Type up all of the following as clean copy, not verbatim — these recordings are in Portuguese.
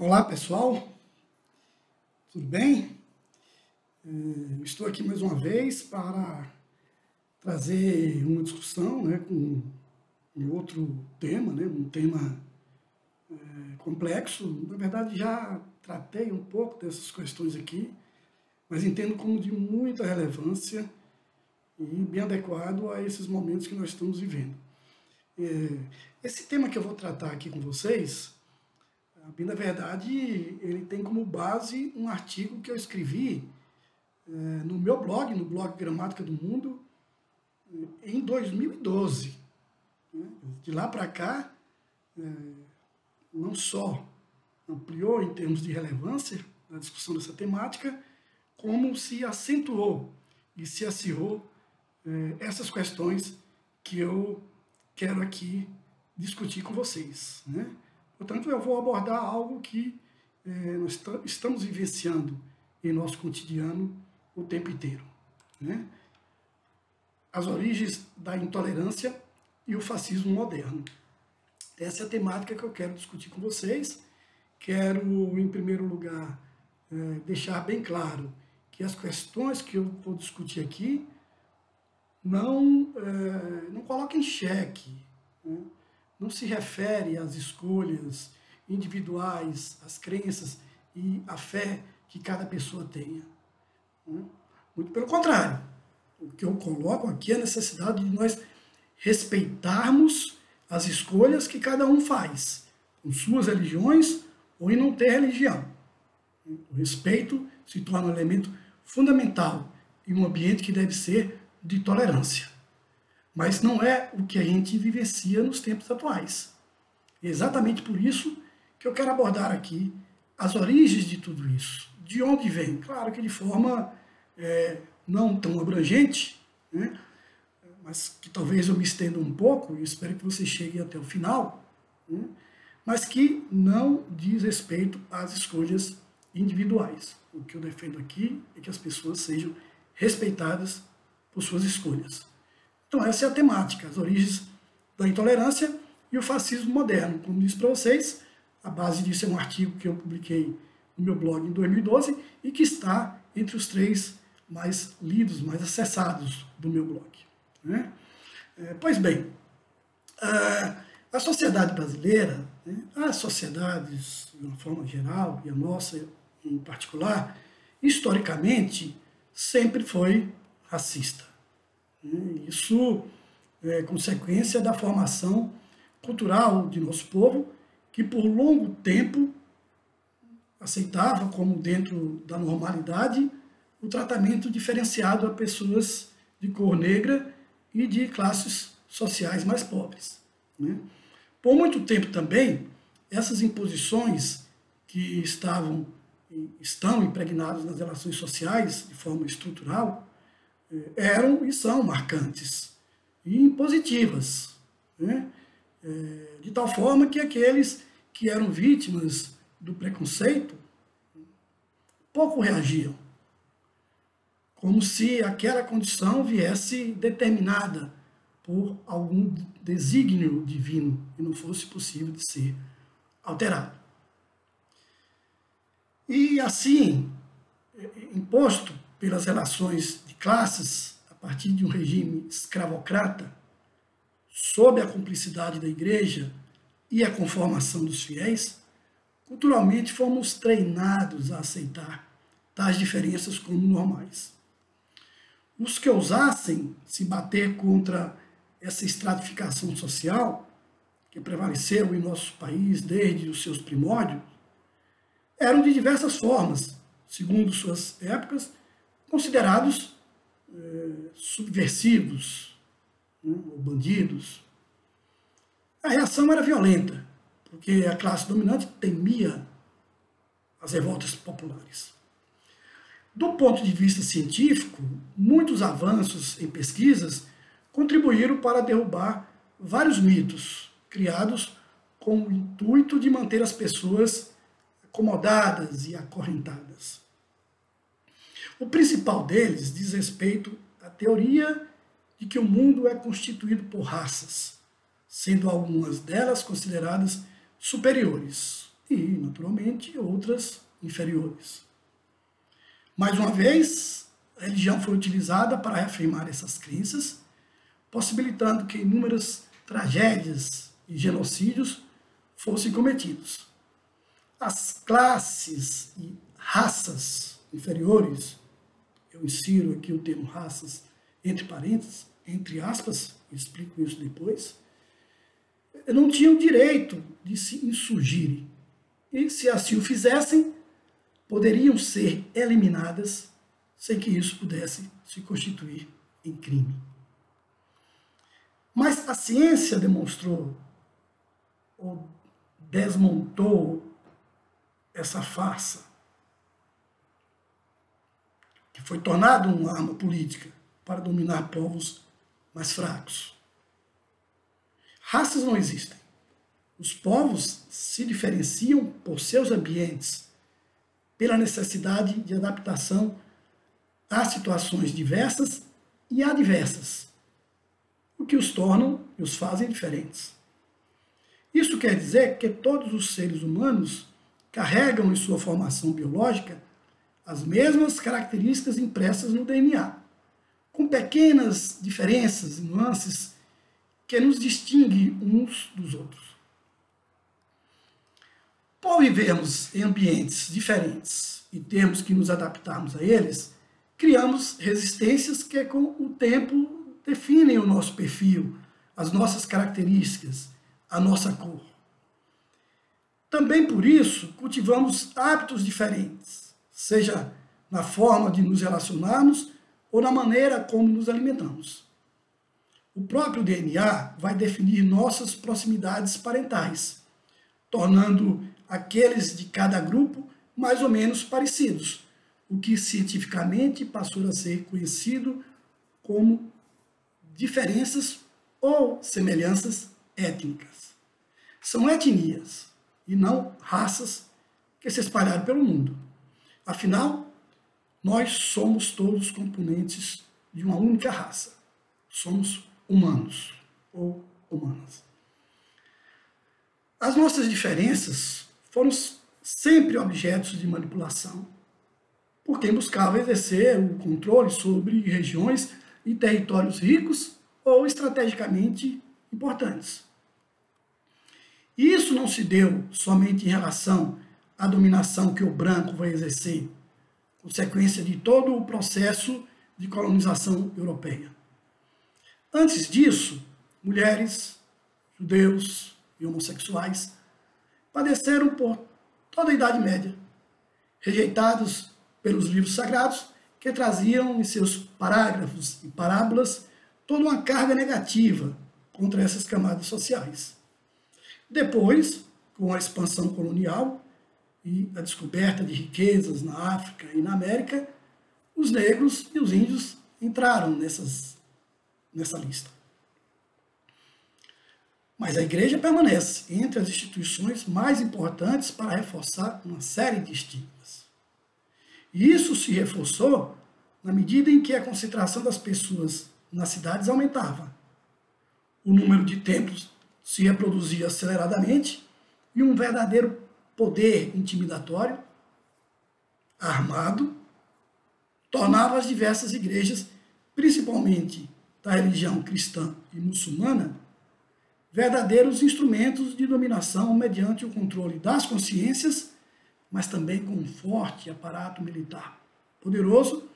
Olá pessoal, tudo bem? Estou aqui mais uma vez para trazer uma discussão, com um outro tema, um tema complexo. Na verdade já tratei um pouco dessas questões aqui, mas entendo como de muita relevância e bem adequado a esses momentos que nós estamos vivendo. Esse tema que eu vou tratar aqui com vocês, bem na verdade, ele tem como base um artigo que eu escrevi no meu blog, no blog Gramática do Mundo, em 2012. De lá para cá, não só ampliou em termos de relevância a discussão dessa temática, como se acentuou e se acirrou essas questões que eu quero aqui discutir com vocês, Portanto, eu vou abordar algo que nós estamos vivenciando em nosso cotidiano o tempo inteiro. As origens da intolerância e o fascismo moderno. Essa é a temática que eu quero discutir com vocês. Quero, em primeiro lugar, deixar bem claro que as questões que eu vou discutir aqui não colocam em xeque, não se refere às escolhas individuais, às crenças e à fé que cada pessoa tenha. Muito pelo contrário. O que eu coloco aqui é a necessidade de nós respeitarmos as escolhas que cada um faz, com suas religiões ou em não ter religião. O respeito se torna um elemento fundamental em um ambiente que deve ser de tolerância. Mas não é o que a gente vivencia nos tempos atuais. É exatamente por isso que eu quero abordar aqui as origens de tudo isso. De onde vem? Claro que de forma não tão abrangente, mas que talvez eu me estenda um pouco, e espero que você chegue até o final, mas que não diz respeito às escolhas individuais. O que eu defendo aqui é que as pessoas sejam respeitadas por suas escolhas. Então essa é a temática, as origens da intolerância e o fascismo moderno. Como disse para vocês, a base disso é um artigo que eu publiquei no meu blog em 2012 e que está entre os 3 mais lidos, mais acessados do meu blog. Pois bem, a sociedade brasileira, as sociedades de uma forma geral, e a nossa em particular, historicamente sempre foi racista. Isso é consequência da formação cultural de nosso povo, que por longo tempo aceitava como dentro da normalidade o tratamento diferenciado a pessoas de cor negra e de classes sociais mais pobres. Por muito tempo também, essas imposições que estão impregnadas nas relações sociais de forma estrutural, eram e são marcantes e impositivas, de tal forma que aqueles que eram vítimas do preconceito pouco reagiam, como se aquela condição viesse determinada por algum desígnio divino e não fosse possível de ser alterado. E assim, imposto pelas relações de classes, a partir de um regime escravocrata, sob a cumplicidade da igreja e a conformação dos fiéis, culturalmente fomos treinados a aceitar tais diferenças como normais. Os que ousassem se bater contra essa estratificação social que prevaleceu em nosso país desde os seus primórdios, eram de diversas formas, segundo suas épocas, considerados subversivos, ou bandidos. A reação era violenta, porque a classe dominante temia as revoltas populares. Do ponto de vista científico, muitos avanços em pesquisas contribuíram para derrubar vários mitos criados com o intuito de manter as pessoas acomodadas e acorrentadas. O principal deles diz respeito à teoria de que o mundo é constituído por raças, sendo algumas delas consideradas superiores, e, naturalmente, outras inferiores. Mais uma vez, a religião foi utilizada para reafirmar essas crenças, possibilitando que inúmeras tragédias e genocídios fossem cometidos. As classes e raças inferiores, eu insiro aqui o termo raças entre parênteses, entre aspas, explico isso depois, não tinham direito de se insurgirem. E se assim o fizessem, poderiam ser eliminadas sem que isso pudesse se constituir em crime. Mas a ciência demonstrou ou desmontou essa farsa, que foi tornada uma arma política para dominar povos mais fracos. Raças não existem. Os povos se diferenciam por seus ambientes, pela necessidade de adaptação a situações diversas e adversas, o que os tornam e os fazem diferentes. Isso quer dizer que todos os seres humanos carregam em sua formação biológica as mesmas características impressas no DNA, com pequenas diferenças e nuances que nos distinguem uns dos outros. Por vivermos em ambientes diferentes e termos que nos adaptarmos a eles, criamos resistências que com o tempo definem o nosso perfil, as nossas características, a nossa cor. Também por isso cultivamos hábitos diferentes, seja na forma de nos relacionarmos ou na maneira como nos alimentamos. O próprio DNA vai definir nossas proximidades parentais, tornando aqueles de cada grupo mais ou menos parecidos, o que cientificamente passou a ser conhecido como diferenças ou semelhanças étnicas. São etnias e não raças que se espalharam pelo mundo. Afinal, nós somos todos componentes de uma única raça. Somos humanos ou humanas. As nossas diferenças foram sempre objetos de manipulação por quem buscava exercer o controle sobre regiões e territórios ricos ou estrategicamente importantes. E isso não se deu somente em relação à dominação que o branco vai exercer, consequência de todo o processo de colonização europeia. Antes disso, mulheres, judeus e homossexuais padeceram por toda a Idade Média, rejeitados pelos livros sagrados que traziam em seus parágrafos e parábolas toda uma carga negativa contra essas camadas sociais. Depois, com a expansão colonial e a descoberta de riquezas na África e na América, os negros e os índios entraram nessa lista. Mas a igreja permanece entre as instituições mais importantes para reforçar uma série de estigmas. E isso se reforçou na medida em que a concentração das pessoas nas cidades aumentava. O número de templos se reproduzia aceleradamente e um verdadeiro poder intimidatório, armado, tornava as diversas igrejas, principalmente da religião cristã e muçulmana, verdadeiros instrumentos de dominação mediante o controle das consciências, mas também com um forte aparato militar poderoso,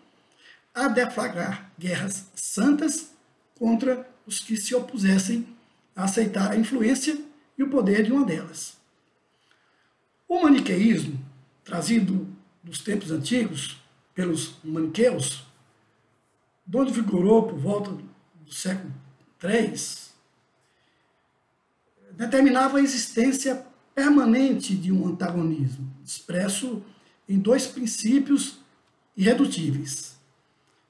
a deflagrar guerras santas contra os que se opusessem a aceitar a influência e o poder de uma delas. O maniqueísmo, trazido dos tempos antigos pelos maniqueus, de onde vigorou por volta do século III, determinava a existência permanente de um antagonismo, expresso em dois princípios irredutíveis: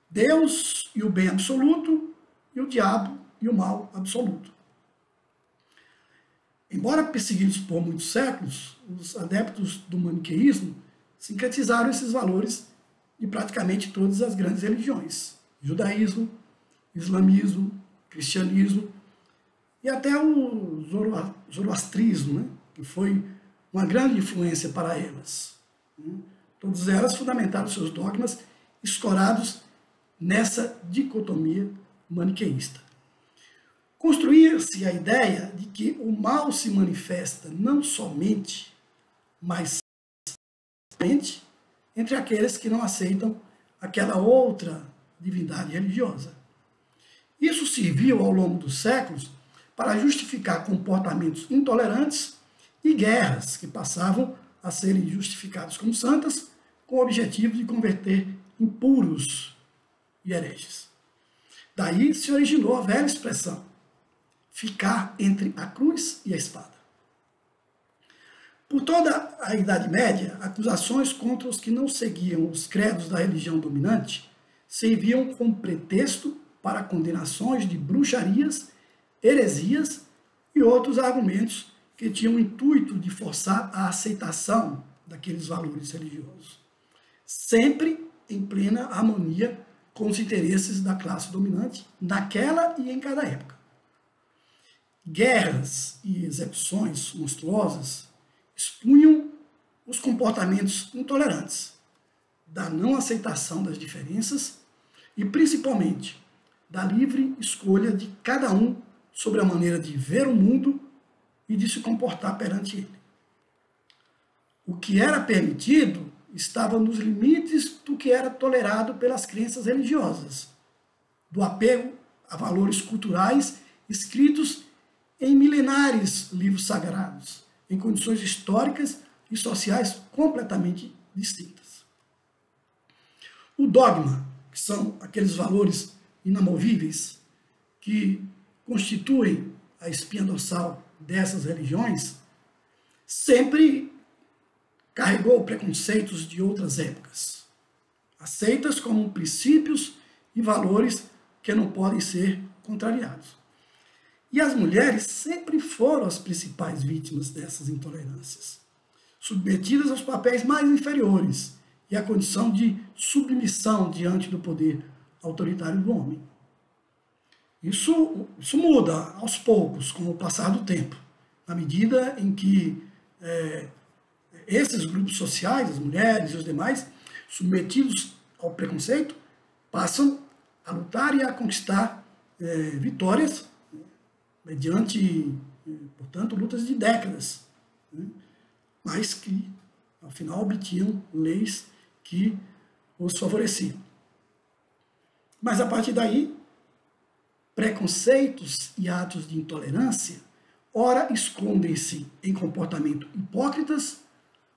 Deus e o bem absoluto, e o diabo e o mal absoluto. Embora perseguidos por muitos séculos, os adeptos do maniqueísmo sincretizaram esses valores de praticamente todas as grandes religiões: judaísmo, islamismo, cristianismo e até o zoroastrismo, né? Que foi uma grande influência para elas. Todas elas fundamentaram seus dogmas escorados nessa dicotomia maniqueísta. Construía-se a ideia de que o mal se manifesta não somente, mas somente entre aqueles que não aceitam aquela outra divindade religiosa. Isso serviu ao longo dos séculos para justificar comportamentos intolerantes e guerras que passavam a serem justificados como santas, com o objetivo de converter impuros e hereges. Daí se originou a velha expressão, ficar entre a cruz e a espada. Por toda a Idade Média, acusações contra os que não seguiam os credos da religião dominante serviam como pretexto para condenações de bruxarias, heresias e outros argumentos que tinham o intuito de forçar a aceitação daqueles valores religiosos, sempre em plena harmonia com os interesses da classe dominante naquela e em cada época. Guerras e execuções monstruosas expunham os comportamentos intolerantes, da não aceitação das diferenças e, principalmente, da livre escolha de cada um sobre a maneira de ver o mundo e de se comportar perante ele. O que era permitido estava nos limites do que era tolerado pelas crenças religiosas, do apego a valores culturais escritos em milenares livros sagrados, em condições históricas e sociais completamente distintas. O dogma, que são aqueles valores inamovíveis que constituem a espinha dorsal dessas religiões, sempre carregou preconceitos de outras épocas, aceitas como princípios e valores que não podem ser contrariados. E as mulheres sempre foram as principais vítimas dessas intolerâncias, submetidas aos papéis mais inferiores e à condição de submissão diante do poder autoritário do homem. Isso muda aos poucos, com o passar do tempo, na medida em que esses grupos sociais, as mulheres e os demais, submetidos ao preconceito, passam a lutar e a conquistar vitórias mediante, portanto, lutas de décadas, mas que, ao final, obtinham leis que os favoreciam. Mas, a partir daí, preconceitos e atos de intolerância, ora escondem-se em comportamento hipócritas,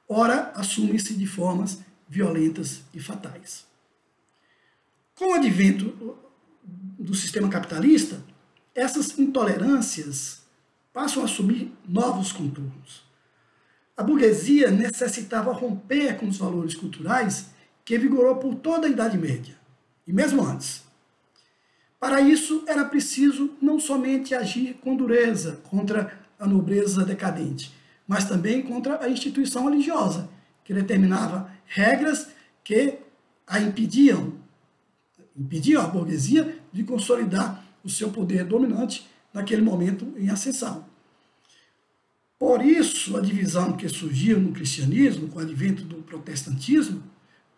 ora assumem-se de formas violentas e fatais. Com o advento do sistema capitalista, essas intolerâncias passam a assumir novos contornos. A burguesia necessitava romper com os valores culturais que vigorou por toda a Idade Média, e mesmo antes. Para isso, era preciso não somente agir com dureza contra a nobreza decadente, mas também contra a instituição religiosa, que determinava regras que a impediam a burguesia de consolidar o seu poder dominante naquele momento em ascensão. Por isso, a divisão que surgiu no cristianismo, com o advento do protestantismo,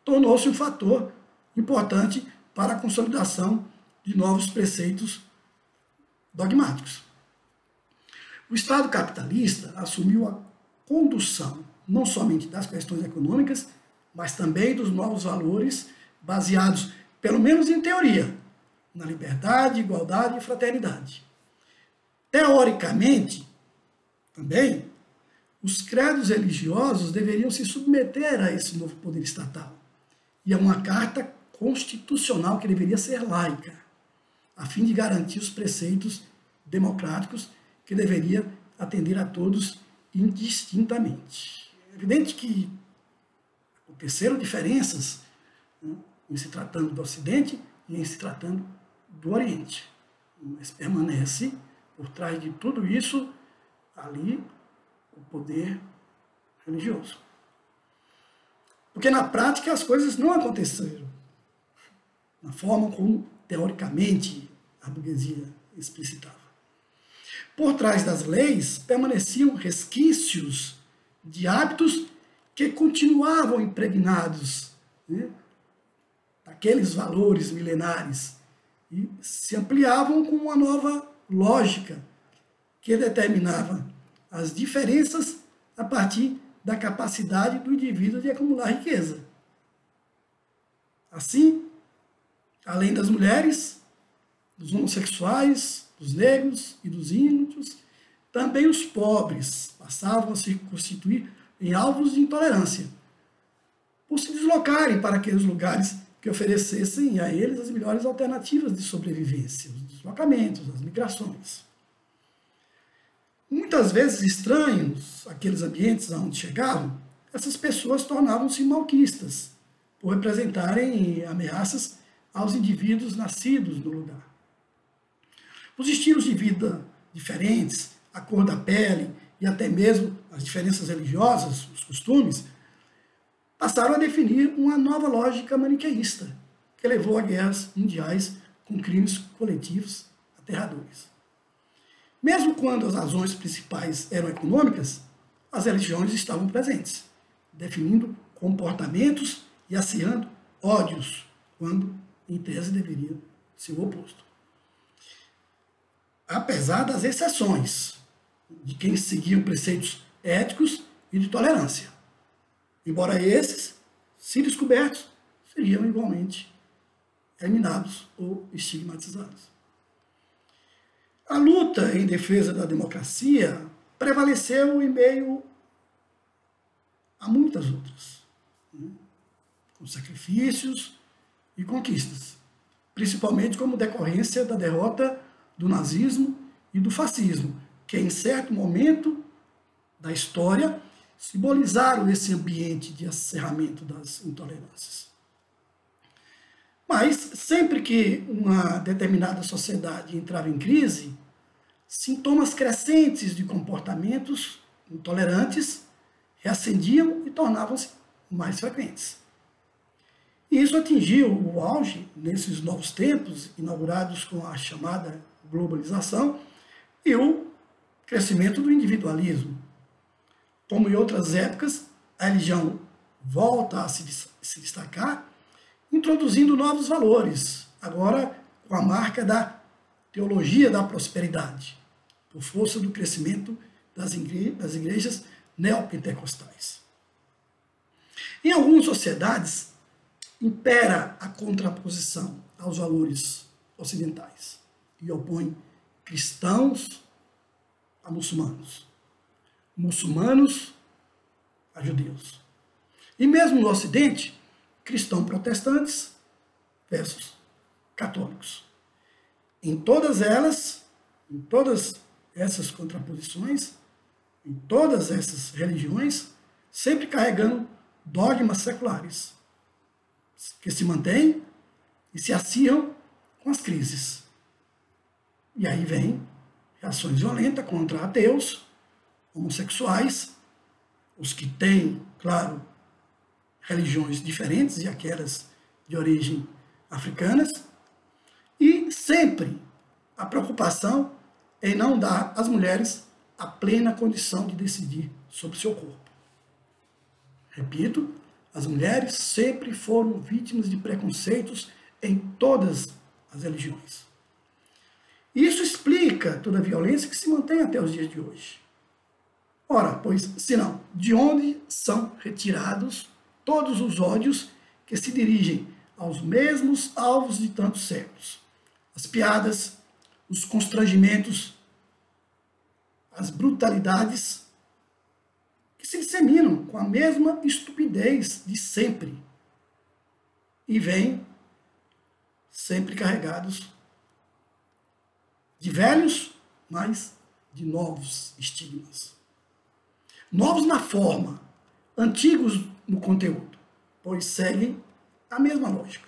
tornou-se um fator importante para a consolidação de novos preceitos dogmáticos. O Estado capitalista assumiu a condução não somente das questões econômicas, mas também dos novos valores baseados, pelo menos em teoria, na liberdade, igualdade e fraternidade. Teoricamente, também, os credos religiosos deveriam se submeter a esse novo poder estatal e a uma carta constitucional que deveria ser laica, a fim de garantir os preceitos democráticos que deveria atender a todos indistintamente. É evidente que aconteceram diferenças, em se tratando do Ocidente e em se tratando do Oriente, mas permanece por trás de tudo isso ali o poder religioso. Porque na prática as coisas não aconteceram na forma como teoricamente a burguesia explicitava. Por trás das leis permaneciam resquícios de hábitos que continuavam impregnados, né, daqueles valores milenares e se ampliavam com uma nova lógica que determinava as diferenças a partir da capacidade do indivíduo de acumular riqueza. Assim, além das mulheres, dos homossexuais, dos negros e dos índios, também os pobres passavam a se constituir em alvos de intolerância, por se deslocarem para aqueles lugares que oferecessem a eles as melhores alternativas de sobrevivência, os deslocamentos, as migrações. Muitas vezes estranhos aqueles ambientes aonde chegavam, essas pessoas tornavam-se malquistas, por representarem ameaças aos indivíduos nascidos no lugar. Os estilos de vida diferentes, a cor da pele e até mesmo as diferenças religiosas, os costumes, passaram a definir uma nova lógica maniqueísta, que levou a guerras mundiais com crimes coletivos aterradores. Mesmo quando as razões principais eram econômicas, as religiões estavam presentes, definindo comportamentos e acirrando ódios, quando, em tese, deveria ser o oposto. Apesar das exceções de quem seguiam preceitos éticos e de tolerância. Embora esses, se descobertos, seriam igualmente eliminados ou estigmatizados. A luta em defesa da democracia prevaleceu em meio a muitas outras, com sacrifícios e conquistas, principalmente como decorrência da derrota do nazismo e do fascismo, que em certo momento da história simbolizaram esse ambiente de acerramento das intolerâncias. Mas sempre que uma determinada sociedade entrava em crise, sintomas crescentes de comportamentos intolerantes reacendiam e tornavam-se mais frequentes. E isso atingiu o auge nesses novos tempos, inaugurados com a chamada globalização e o crescimento do individualismo. Como em outras épocas, a religião volta a se destacar, introduzindo novos valores, agora com a marca da teologia da prosperidade, por força do crescimento das igrejas neopentecostais. Em algumas sociedades, impera a contraposição aos valores ocidentais e opõe cristãos a muçulmanos, muçulmanos a judeus. E mesmo no Ocidente, cristãos protestantes versus católicos. Em todas essas contraposições, em todas essas religiões, sempre carregando dogmas seculares, que se mantêm e se acirram com as crises. E aí vem reações violentas contra ateus, homossexuais, os que têm, claro, religiões diferentes e aquelas de origem africanas, e sempre a preocupação em não dar às mulheres a plena condição de decidir sobre seu corpo. Repito, as mulheres sempre foram vítimas de preconceitos em todas as religiões. Isso explica toda a violência que se mantém até os dias de hoje. Ora, pois, senão, de onde são retirados todos os ódios que se dirigem aos mesmos alvos de tantos séculos? As piadas, os constrangimentos, as brutalidades que se disseminam com a mesma estupidez de sempre e vêm sempre carregados de velhos, mas de novos estigmas. Novos na forma, antigos no conteúdo, pois seguem a mesma lógica.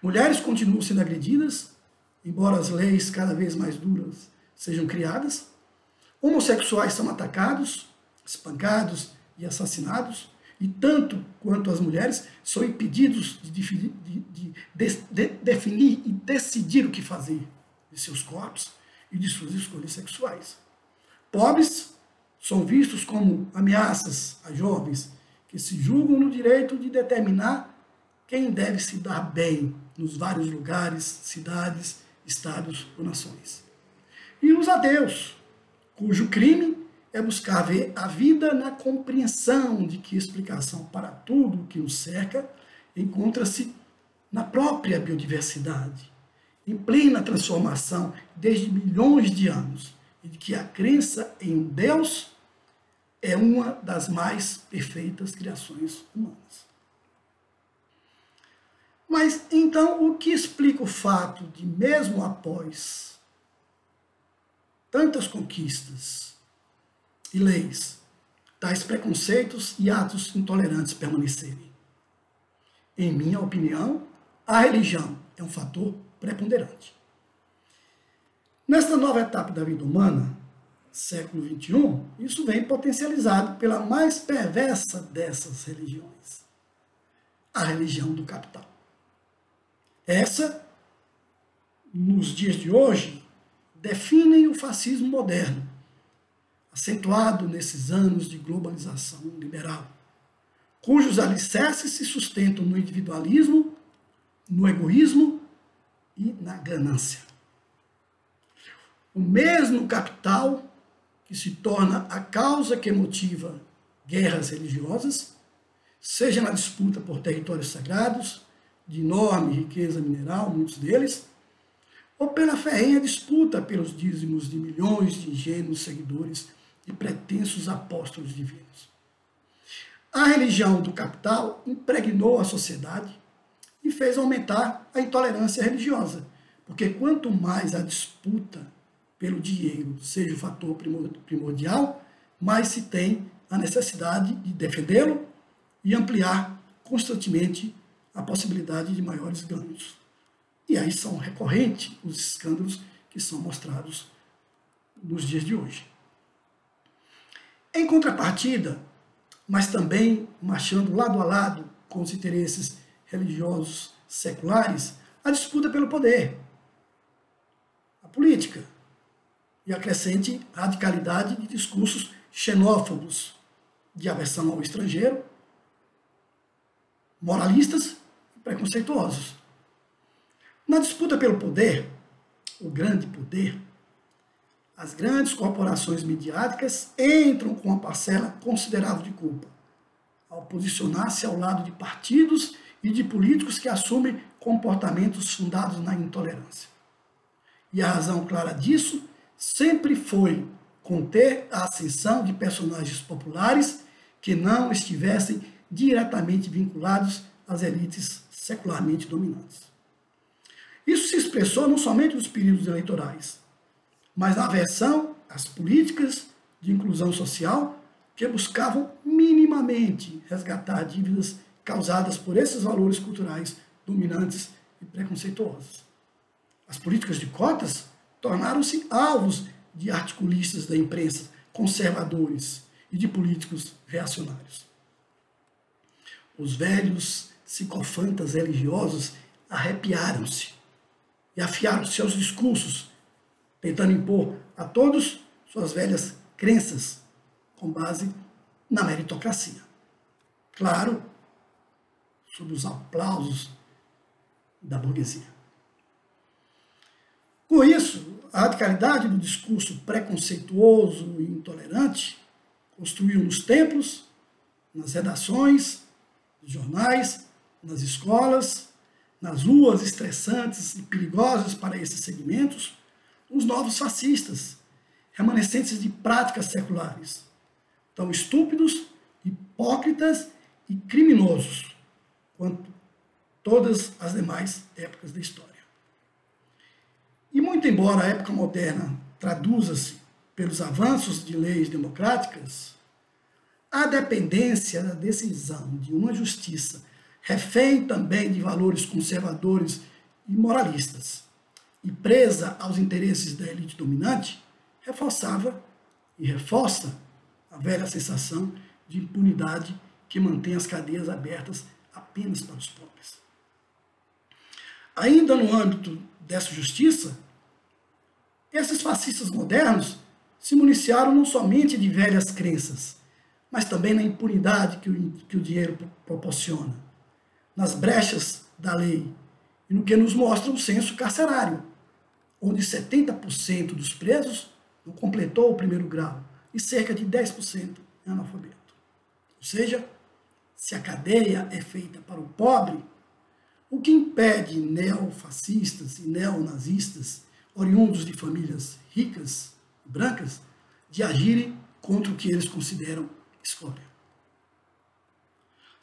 Mulheres continuam sendo agredidas, embora as leis cada vez mais duras sejam criadas. Homossexuais são atacados, espancados e assassinados, e tanto quanto as mulheres são impedidos de definir e decidir o que fazer de seus corpos e de suas escolhas sexuais. Pobres são vistos como ameaças a jovens que se julgam no direito de determinar quem deve se dar bem nos vários lugares, cidades, estados ou nações. E os ateus, cujo crime é buscar ver a vida na compreensão de que explicação para tudo o que nos cerca encontra-se na própria biodiversidade, em plena transformação desde milhões de anos, e de que a crença em um Deus é uma das mais perfeitas criações humanas. Mas então o que explica o fato de, mesmo após tantas conquistas e leis, tais preconceitos e atos intolerantes permanecerem? Em minha opinião, a religião é um fator preponderante. Nesta nova etapa da vida humana, século XXI, isso vem potencializado pela mais perversa dessas religiões, a religião do capital. Essa, nos dias de hoje, define o fascismo moderno, acentuado nesses anos de globalização liberal, cujos alicerces se sustentam no individualismo, no egoísmo e na ganância. O mesmo capital que se torna a causa que motiva guerras religiosas, seja na disputa por territórios sagrados, de enorme riqueza mineral, muitos deles, ou pela ferrenha disputa pelos dízimos de milhões de ingênuos seguidores e pretensos apóstolos divinos. A religião do capital impregnou a sociedade e fez aumentar a intolerância religiosa, porque quanto mais a disputa pelo dinheiro seja o fator primordial, mais se tem a necessidade de defendê-lo e ampliar constantemente a possibilidade de maiores ganhos. E aí são recorrentes os escândalos que são mostrados nos dias de hoje. Em contrapartida, mas também marchando lado a lado com os interesses religiosos seculares, a disputa pelo poder, a política e a crescente radicalidade de discursos xenófobos, de aversão ao estrangeiro, moralistas e preconceituosos. Na disputa pelo poder, o grande poder, as grandes corporações midiáticas entram com uma parcela considerável de culpa, ao posicionar-se ao lado de partidos e de políticos que assumem comportamentos fundados na intolerância. E a razão clara disso sempre foi conter a ascensão de personagens populares que não estivessem diretamente vinculados às elites secularmente dominantes. Isso se expressou não somente nos períodos eleitorais, mas na aversão às políticas de inclusão social que buscavam minimamente resgatar dívidas causadas por esses valores culturais dominantes e preconceituosos. As políticas de cotas tornaram-se alvos de articulistas da imprensa conservadores e de políticos reacionários. Os velhos psicofantas religiosos arrepiaram-se e afiaram seus discursos, tentando impor a todos suas velhas crenças com base na meritocracia. Claro, sob os aplausos da burguesia. Com isso, a radicalidade do discurso preconceituoso e intolerante construiu nos templos, nas redações, nos jornais, nas escolas, nas ruas estressantes e perigosas para esses segmentos, os novos fascistas, remanescentes de práticas seculares, tão estúpidos, hipócritas e criminosos quanto todas as demais épocas da história. E muito embora a época moderna traduza-se pelos avanços de leis democráticas, a dependência da decisão de uma justiça refém também de valores conservadores e moralistas, e presa aos interesses da elite dominante, reforçava e reforça a velha sensação de impunidade que mantém as cadeias abertas apenas para os pobres. Ainda no âmbito dessa justiça, esses fascistas modernos se municiaram não somente de velhas crenças, mas também na impunidade que o dinheiro proporciona, nas brechas da lei e no que nos mostra o censo carcerário, onde 70% dos presos não completou o primeiro grau e cerca de 10% é analfabeto. Ou seja, se a cadeia é feita para o pobre, o que impede neofascistas e neonazistas, oriundos de famílias ricas e brancas, de agirem contra o que eles consideram escória?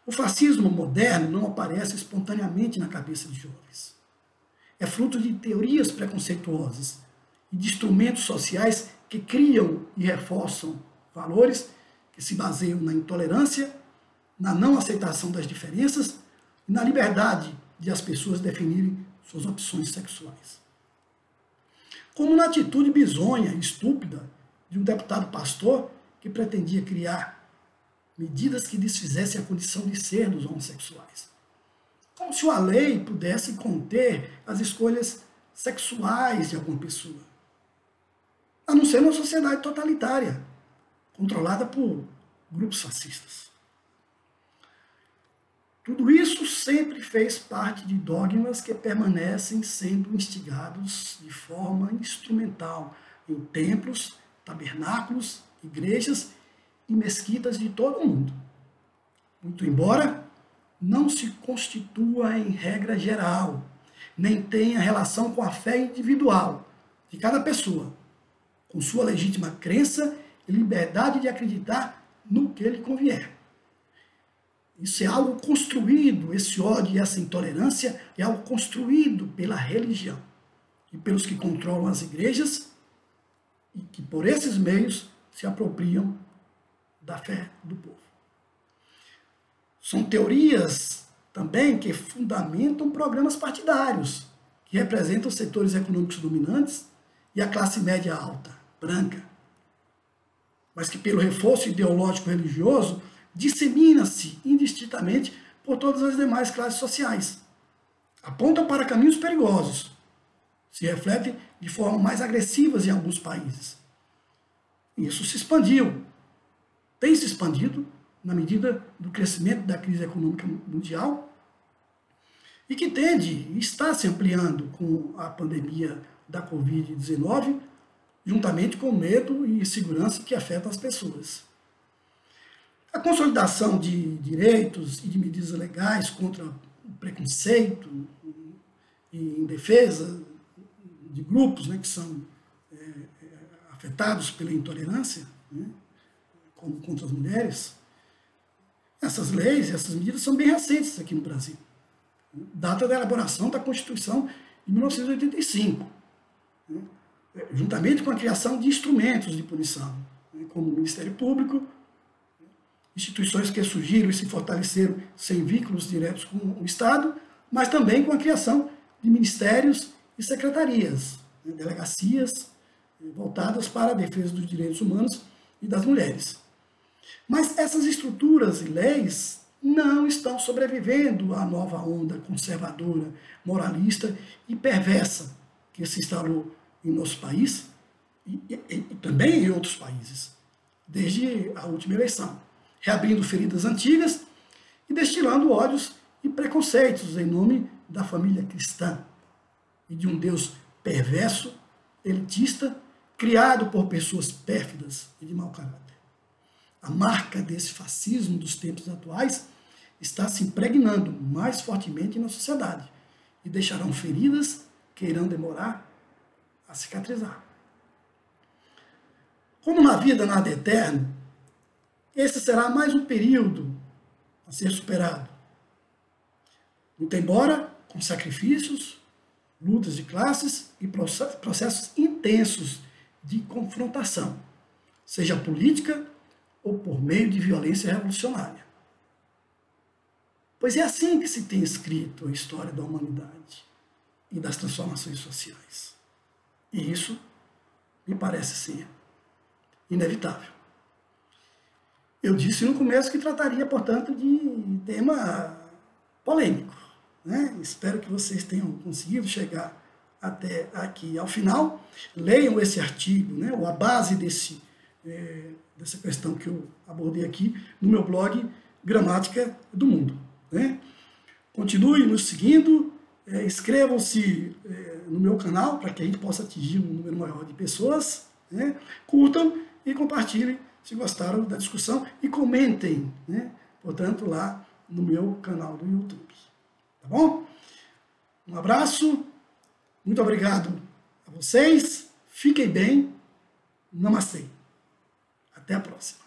O fascismo moderno não aparece espontaneamente na cabeça de jovens. É fruto de teorias preconceituosas e de instrumentos sociais que criam e reforçam valores que se baseiam na intolerância, na não aceitação das diferenças e na liberdade de as pessoas definirem suas opções sexuais. Como na atitude bizonha e estúpida de um deputado pastor que pretendia criar medidas que desfizessem a condição de ser dos homossexuais. Como se a lei pudesse conter as escolhas sexuais de alguma pessoa. A não ser uma sociedade totalitária, controlada por grupos fascistas. Tudo isso sempre fez parte de dogmas que permanecem sendo instigados de forma instrumental em templos, tabernáculos, igrejas e mesquitas de todo o mundo. Muito embora não se constitua em regra geral, nem tenha relação com a fé individual de cada pessoa, com sua legítima crença e liberdade de acreditar no que lhe convier. Isso é algo construído, esse ódio e essa intolerância é algo construído pela religião e pelos que controlam as igrejas e que por esses meios se apropriam da fé do povo. São teorias também que fundamentam programas partidários, que representam os setores econômicos dominantes e a classe média alta, branca, mas que pelo reforço ideológico religioso dissemina-se indistintamente por todas as demais classes sociais. Apontam para caminhos perigosos, se refletem de forma mais agressivas em alguns países. Isso se expandiu, tem se expandido na medida do crescimento da crise econômica mundial e que tende e está se ampliando com a pandemia da Covid-19, juntamente com o medo e insegurança que afeta as pessoas. A consolidação de direitos e de medidas legais contra o preconceito e em defesa de grupos, né, que são afetados pela intolerância, né, como contra as mulheres, essas leis, essas medidas são bem recentes aqui no Brasil. Data da elaboração da Constituição de 1985, né, juntamente com a criação de instrumentos de punição, né, como o Ministério Público, instituições que surgiram e se fortaleceram sem vínculos diretos com o Estado, mas também com a criação de ministérios e secretarias, né, delegacias voltadas para a defesa dos direitos humanos e das mulheres. Mas essas estruturas e leis não estão sobrevivendo à nova onda conservadora, moralista e perversa que se instalou em nosso país e também em outros países, desde a última eleição, reabrindo feridas antigas e destilando ódios e preconceitos em nome da família cristã e de um Deus perverso, elitista, criado por pessoas pérfidas e de mau caráter. A marca desse fascismo dos tempos atuais está se impregnando mais fortemente na sociedade e deixarão feridas que irão demorar a cicatrizar. Como na vida nada é eterno, esse será mais um período a ser superado. Muito embora com sacrifícios, lutas de classes e processos intensos de confrontação, seja política ou por meio de violência revolucionária. Pois é assim que se tem escrito a história da humanidade e das transformações sociais. E isso me parece ser inevitável. Eu disse no começo que trataria, portanto, de tema polêmico, né? Espero que vocês tenham conseguido chegar até aqui ao final. Leiam esse artigo, né, ou a base dessa questão que eu abordei aqui no meu blog Gramática do Mundo. Né? Continue nos seguindo, inscrevam-se no meu canal para que a gente possa atingir um número maior de pessoas. Né? Curtam e compartilhem se gostaram da discussão e comentem, né? Portanto, lá no meu canal do YouTube. Tá bom? Um abraço, muito obrigado a vocês, fiquem bem, namastê. Até a próxima.